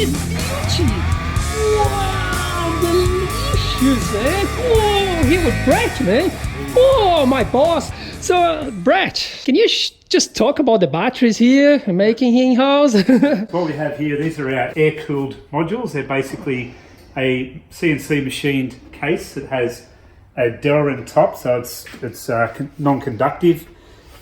Itchy. Wow, delicious, man. Oh, here with Brett, man. Oh, my boss. So, Brett, can you just talk about the batteries here, making in-house? What we have here, these are our air-cooled modules. They're basically a CNC machined case that has a dowel in the top, so it's non-conductive.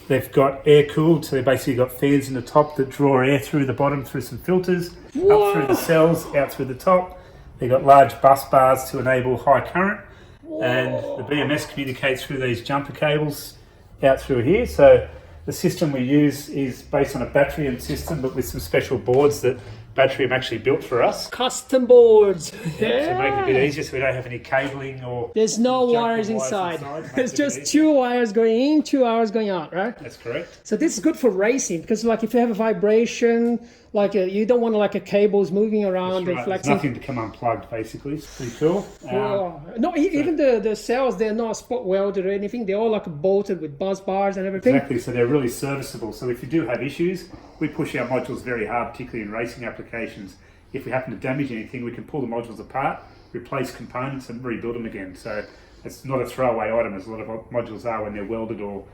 They've got air-cooled, so they've basically got fans in the top that draw air through the bottom through some filters, Whoa. up through the cells, out through the top. They've got large bus bars to enable high current. Whoa. And the BMS communicates through these jumper cables out through here. So the system we use is based on a Batterium system, but with some special boards that Batterium actually built for us. Custom boards. Yeah. So make it a bit easier so we don't have any cabling or... There's no wires inside. There's just 2 wires going in, 2 wires going out, right? That's correct. So this is good for racing because like if you have a vibration, like you don't want like a cables moving around and flexing. There's nothing to come unplugged basically. It's pretty cool. No, even the cells, they're not spot welded or anything. They're all like bolted with bus bars and everything. Exactly, so they're really serviceable. So if you do have issues, we push our modules very hard, particularly in racing applications. If we happen to damage anything, we can pull the modules apart, replace components and rebuild them again. So it's not a throwaway item as a lot of modules are when they're welded or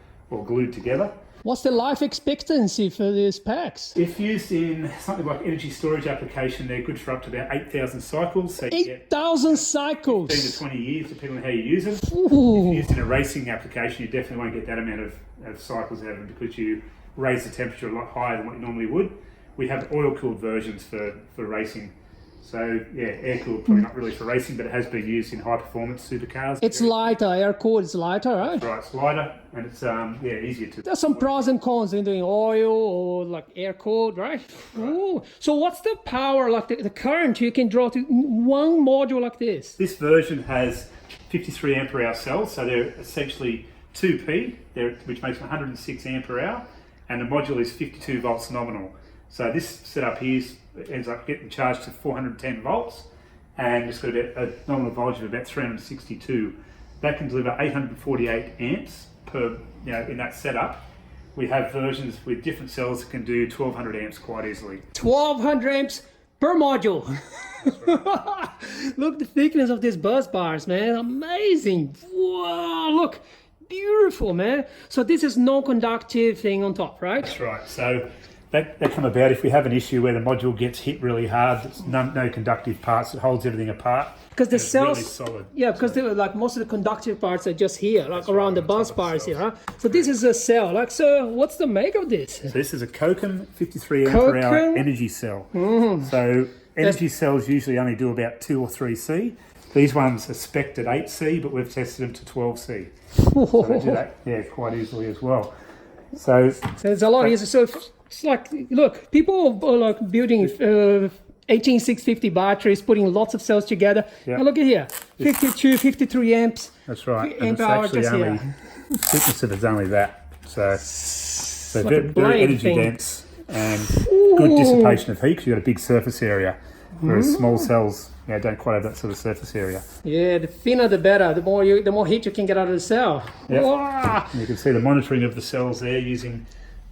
glued together. What's the life expectancy for these packs? If used in something like energy storage application, they're good for up to about 8,000 cycles. So 8,000 cycles? 15 to 20 years, depending on how you use them. Ooh. If used in a racing application, you definitely won't get that amount of cycles out of them because you raise the temperature a lot higher than what you normally would. We have oil-cooled versions for racing. So yeah, air-cooled, probably not really for racing, but it has been used in high-performance supercars. It's lighter, air-cooled, it's lighter, right? Right, it's lighter and it's easier to... There's some pros and cons in doing oil or like air-cooled, right? Ooh. So what's the power, like the current you can draw to one module like this? This version has 53 ampere hour cells, so they're essentially 2P, which makes 106 ampere hour, and the module is 52 volts nominal. So this setup here ends up getting charged to 410 volts, and it's got a nominal voltage of about 362. That can deliver 848 amps per, in that setup. We have versions with different cells that can do 1200 amps quite easily. 1200 amps per module. Right. Look the thickness of these bus bars, man. Amazing. Wow, look. Beautiful, man. So this is non-conductive thing on top, right? That's right. So that come about if we have an issue where the module gets hit really hard. It's no conductive parts. It holds everything apart. Because the cells, really solid. Yeah, because like most of the conductive parts are just here, like that's around the bus bars here. Huh? So this is a cell. Like, so what's the make of this? So this is a Kokum 53 ampere hour energy cell. So energy cells usually only do about 2 or 3 C. These ones are spec'd at 8 C, but we've tested them to 12 C. So they do that, quite easily as well. So it's a lot easier. So it's like, look, people are like building 18650 batteries, putting lots of cells together. Yep. And look at here, 52, 53 amps. That's right. And it's actually only, thickness of it's only that. So like very energy dense and good dissipation of heat because you've got a big surface area. Whereas small cells don't quite have that sort of surface area. Yeah, the thinner the better. The more heat you can get out of the cell. Yep. You can see the monitoring of the cells there using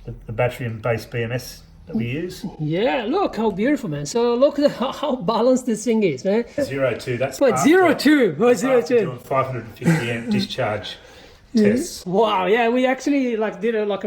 the Batterium-based BMS that we use. Yeah, look how beautiful, man. So look at how balanced this thing is, man. 0-2. That's what 0-2. What 0-2? Doing 550 amp discharge. Tests. Wow, yeah, we actually did a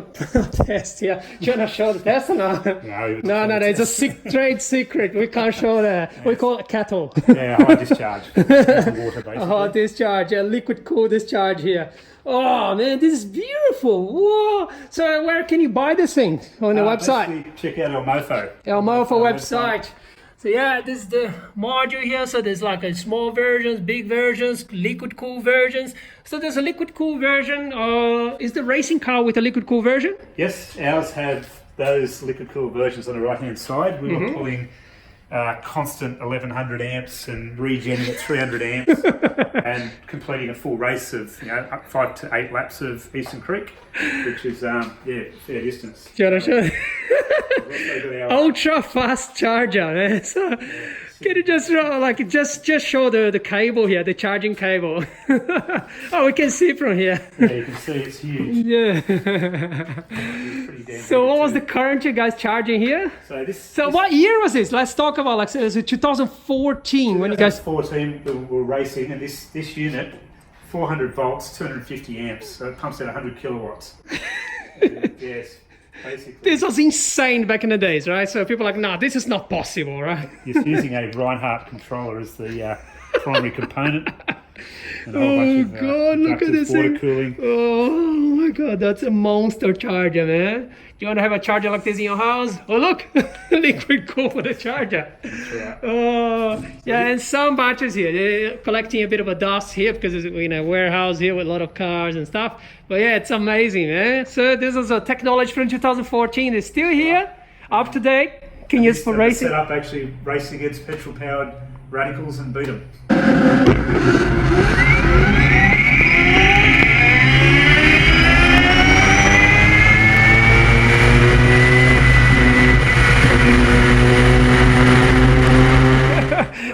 test here. Do you want to show the test or not? No, it's a trade secret. We can't show that. Yes. We call it cattle. Yeah, high discharge. Water, basically. High discharge, liquid cool discharge here. Oh man, this is beautiful. Whoa. So where can you buy this thing? On the website? Check out ELMOFO. ELMOFO website. So yeah, this is the module here. So there's like a small versions, big versions, liquid cool versions. So there's a liquid cool version. Is the racing car with a liquid cool version? Yes, ours have those liquid cool versions on the right hand side. We were pulling constant 1100 amps and regenning at 300 amps and completing a full race of 5 to 8 laps of Eastern Creek, which is fair distance. Do you want to show? also got our ultra fast charger, man. So can you just just show the cable here, the charging cable? Oh, we can see from here. yeah, you can see it's huge. Yeah. Pretty damn So what heavy was too. the current you guys charging here? So this. So what year was this? Let's talk about like, so it was 2014 when you guys. 14 we were racing, and this unit, 400 volts, 250 amps, so it pumps out 100 kilowatts. Yes, basically. This was insane back in the days, right? So people are like, no, this is not possible, right? It's using a Reinhardt controller as the primary component. And a whole Oh bunch of, god, look at inductive this water thing. cooling. Oh my god, that's a monster charger, man. Do you want to have a charger like this in your house? Oh look, liquid cool for the charger. That's right. Oh yeah, and some batteries here, they're collecting a bit of a dust here because it's in a warehouse here with a lot of cars and stuff. But yeah, it's amazing, man. So this is a technology from 2014. It's still here, up to date. Can use for racing. Set up actually racing against petrol-powered radicals and beat them.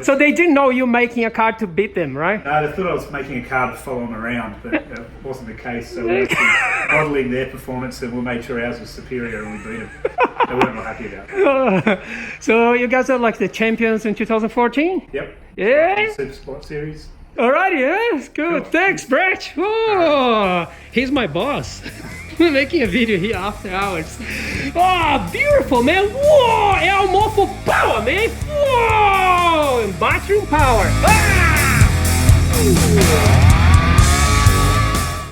So they didn't know you making a car to beat them, right? No, they thought I was making a car to follow them around, but that wasn't the case. So we're actually modelling their performance, and we made sure ours was superior, and we beat them. They weren't not happy about it. So you guys are like the champions in 2014? Yep. Yeah? Super Sport Series. Alrighty, yeah, it's good. Cool. Thanks, Brett. Oh, he's my boss. We're making a video here after hours. Oh, beautiful, man. Whoa, ELMOFO power, man. Whoa, bathroom power. Ah!